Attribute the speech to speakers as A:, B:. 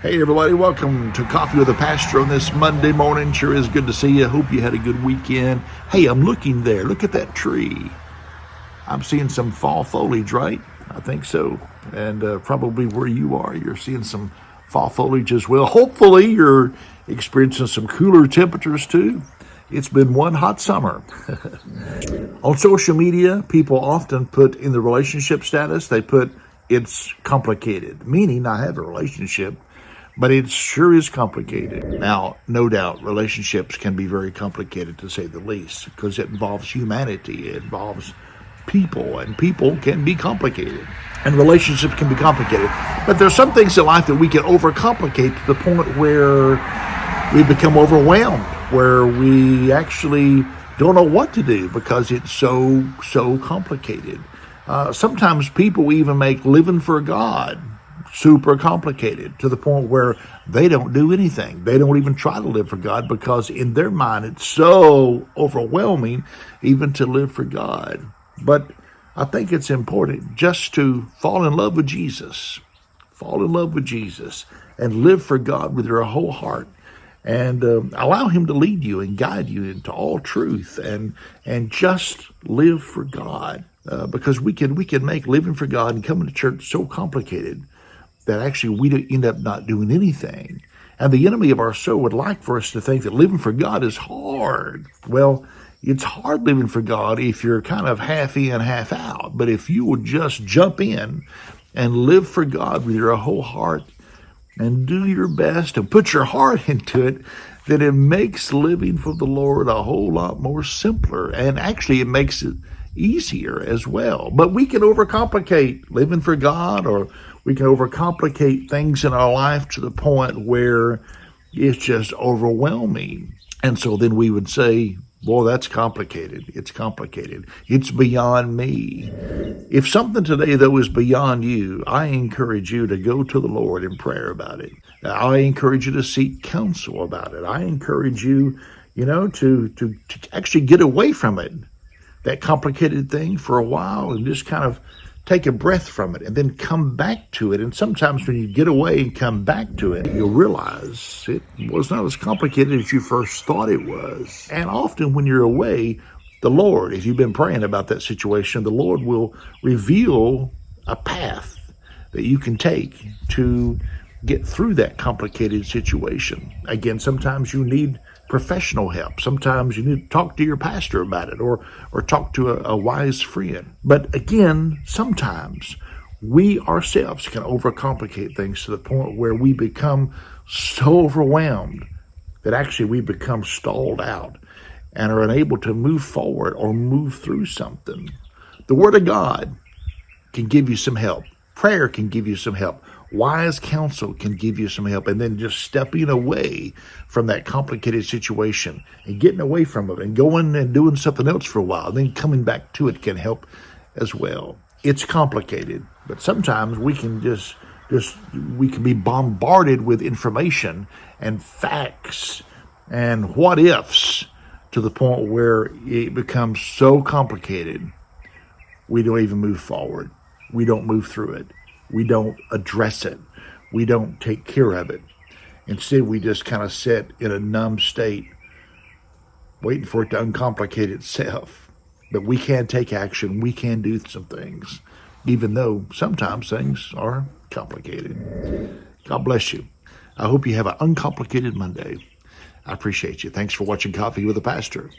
A: Hey everybody, welcome to Coffee with a Pastor on this Monday morning. Sure is good to see you. Hope you had a good weekend. Hey, I'm looking there. Look at that tree. I'm seeing some fall foliage, right? I think so. And probably where you are, you're seeing some fall foliage as well. Hopefully you're experiencing some cooler temperatures too. It's been one hot summer. On social media, people often put in the relationship status, they put it's complicated, meaning I have a relationship, but it sure is complicated. Now, no doubt, relationships can be very complicated, to say the least, because it involves humanity, it involves people, and people can be complicated, and relationships can be complicated. But there's some things in life that we can overcomplicate to the point where we become overwhelmed, where we actually don't know what to do because it's so complicated. Sometimes people even make living for God super complicated to the point where they don't do anything. They don't even try to live for God because in their mind it's so overwhelming even to live for God. But I think it's important just to fall in love with Jesus. Fall in love with Jesus and live for God with your whole heart. And allow him to lead you and guide you into all truth and just live for God. Because we can make living for God and coming to church so complicated that actually we end up not doing anything. And the enemy of our soul would like for us to think that living for God is hard. Well, it's hard living for God if you're kind of half in, half out. But if you will just jump in and live for God with your whole heart and do your best and put your heart into it, then it makes living for the Lord a whole lot more simpler. And actually it makes it easier as well. But we can overcomplicate living for God, or we can overcomplicate things in our life to the point where it's just overwhelming. And so then we would say, well, that's complicated. It's complicated. It's beyond me. If something today, though, is beyond you, I encourage you to go to the Lord in prayer about it. I encourage you to seek counsel about it. I encourage you, to actually get away from it, that complicated thing, for a while, and just kind of take a breath from it and then come back to it. And sometimes when you get away and come back to it, you'll realize it was not as complicated as you first thought it was. And often when you're away, the Lord, if you've been praying about that situation, the Lord will reveal a path that you can take to get through that complicated situation. Again, sometimes you need professional help. Sometimes you need to talk to your pastor about it, or talk to a wise friend. But again, sometimes we ourselves can overcomplicate things to the point where we become so overwhelmed that actually we become stalled out and are unable to move forward or move through something. The Word of God can give you some help. Prayer can give you some help. Wise counsel can give you some help. And then just stepping away from that complicated situation and getting away from it and going and doing something else for a while, and then coming back to it can help as well. It's complicated, but sometimes we can we can be bombarded with information and facts and what ifs to the point where it becomes so complicated we don't even move forward. We don't move through it. We don't address it. We don't take care of it. Instead, we just kind of sit in a numb state, waiting for it to uncomplicate itself. But we can take action. We can do some things, even though sometimes things are complicated. God bless you. I hope you have an uncomplicated Monday. I appreciate you. Thanks for watching Coffee with a Pastor.